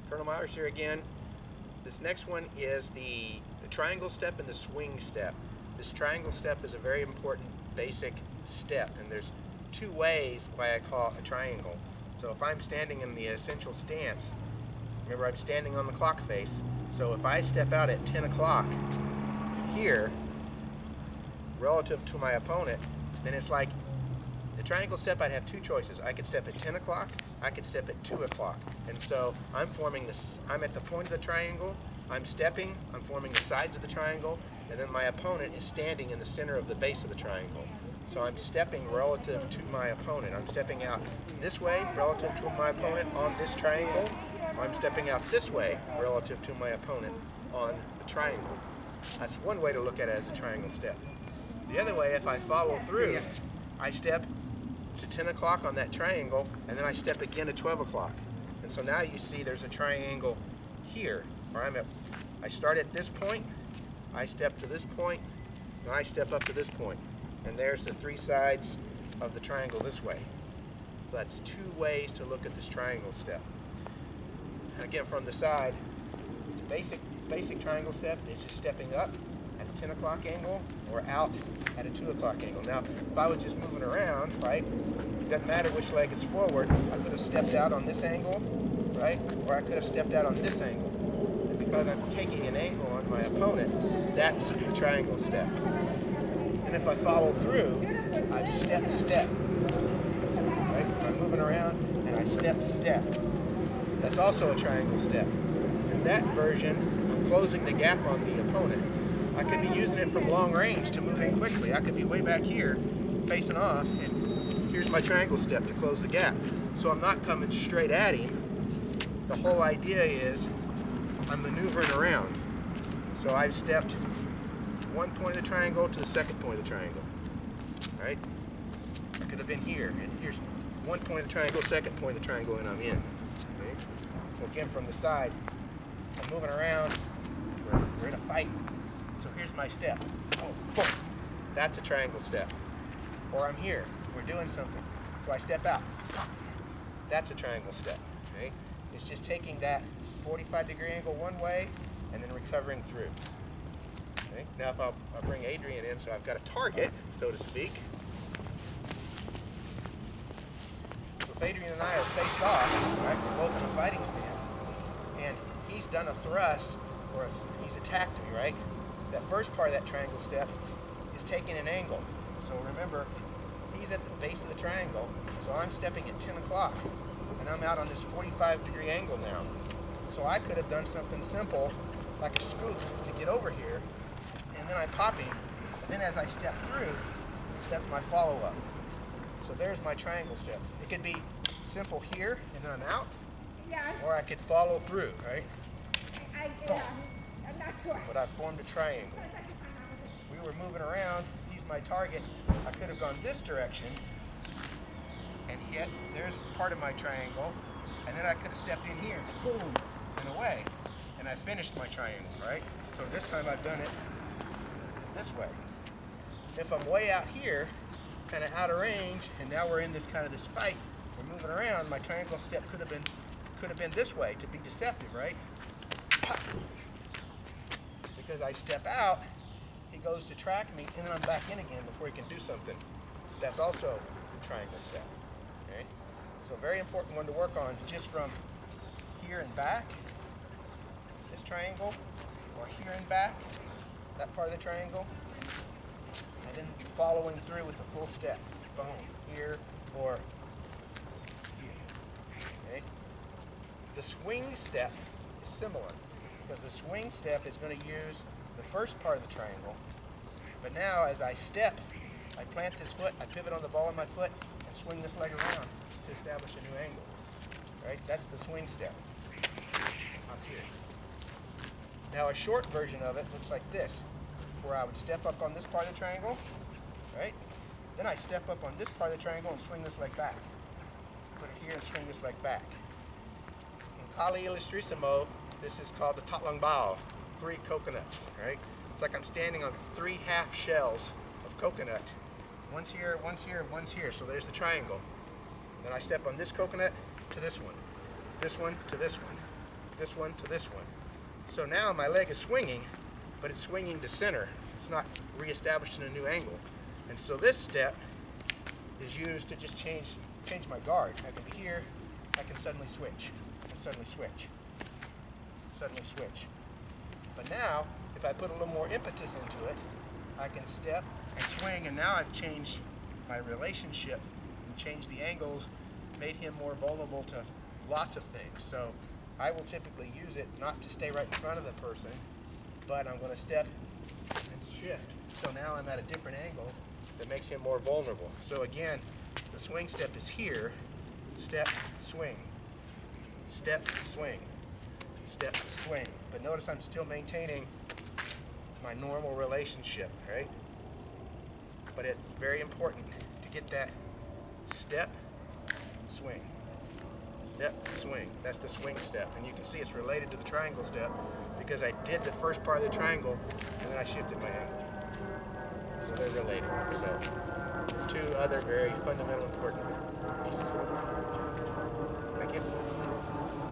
Colonel Myers here again. This next one is the triangle step and the swing step. This triangle step is a very important basic step, and there's two ways why I call it a triangle. So if I'm standing in the essential stance, remember I'm standing on the clock face, so if I step out at 10 o'clock here relative to my opponent, then it's like the triangle step. I'd have two choices. I could step at 10 o'clock, I could step at 2 o'clock. And so I'm forming this, I'm at the point of the triangle, I'm stepping, I'm forming the sides of the triangle, and then my opponent is standing in the center of the base of the triangle. So I'm stepping relative to my opponent. I'm stepping out this way relative to my opponent on this triangle, or I'm stepping out this way relative to my opponent on the triangle. That's one way to look at it as a triangle step. The other way, if I follow through, I step to 10 o'clock on that triangle, and then I step again at 12 o'clock. And so now you see there's a triangle here, where I start at this point, I step to this point, and I step up to this point. And there's the three sides of the triangle this way. So that's two ways to look at this triangle step. And again, from the side, the basic triangle step is just stepping up at a 10 o'clock angle or out at a 2 o'clock angle. Now, if I was just moving around, right, it doesn't matter which leg is forward. I could have stepped out on this angle, right, or I could have stepped out on this angle. And because I'm taking an angle on my opponent, that's the triangle step. And if I follow through, I step, right? I'm moving around and I step. That's also a triangle step. In that version, I'm closing the gap on the opponent. I could be using it from long range to move in quickly. I could be way back here, facing off, and here's my triangle step to close the gap. So I'm not coming straight at him. The whole idea is I'm maneuvering around. So I've stepped one point of the triangle to the second point of the triangle, right? I could have been here, and here's one point of the triangle, second point of the triangle, and I'm in. Okay? So again, from the side, I'm moving around, we're in a fight. So here's my step. Oh, boom. That's a triangle step. Or I'm here, we're doing something. So I step out. That's a triangle step. Okay? It's just taking that 45-degree angle one way and then recovering through. Okay? Now if I'll bring Adrian in, so I've got a target, so to speak. So if Adrian and I are faced off, right, we're both in a fighting stance, and he's done a thrust, or he's attacked me, right? That first part of that triangle step is taking an angle. So remember, he's at the base of the triangle, so I'm stepping at 10 o'clock, and I'm out on this 45-degree angle now. So I could have done something simple, like a scoop, to get over here, and then I pop him, and then as I step through, that's my follow-up. So there's my triangle step. It could be simple here, and then I'm out, or I could follow through, right? I'm not sure. But I formed a triangle. We were moving around, he's my target. I could have gone this direction and hit, there's part of my triangle, and then I could have stepped in here, boom, and away. And I finished my triangle, right? So this time I've done it this way. If I'm way out here, kind of out of range, and now we're in this kind of this fight, we're moving around, my triangle step could have been this way to be deceptive, right? Because I step out, he goes to track me, and then I'm back in again before he can do something. That's also a triangle step. Okay? So a very important one to work on, just from here and back, this triangle, or here and back, that part of the triangle, and then following through with the full step. Boom, here or here. Okay? The swing step is similar, because the swing step is going to use the first part of the triangle, but now as I step, I plant this foot, I pivot on the ball of my foot, and swing this leg around to establish a new angle. Right? That's the swing step up here. Now a short version of it looks like this, where I would step up on this part of the triangle, right? Then I step up on this part of the triangle and swing this leg back. Put it here and swing this leg back. In Kali Illustrissimo, this is called the Tatlong Bao, 3 coconuts, right? It's like I'm standing on 3 half shells of coconut. One's here, one's here, one's here. So there's the triangle. Then I step on this coconut to this one to this one. this one to this one. So now my leg is swinging, but it's swinging to center. It's not reestablishing a new angle. And so this step is used to just change my guard. I can be here, I can suddenly switch, and suddenly switch, suddenly switch. But now, if I put a little more impetus into it, I can step and swing, and now I've changed my relationship and changed the angles, made him more vulnerable to lots of things. So I will typically use it not to stay right in front of the person, but I'm going to step and shift. So now I'm at a different angle that makes him more vulnerable. So again, the swing step is here, step, swing, step, swing, step, swing. But notice I'm still maintaining my normal relationship, right? But it's very important to get that step, swing, step, swing. That's the swing step. And you can see it's related to the triangle step because I did the first part of the triangle and then I shifted my angle. So they're related. So two other very fundamental important pieces. Thank you.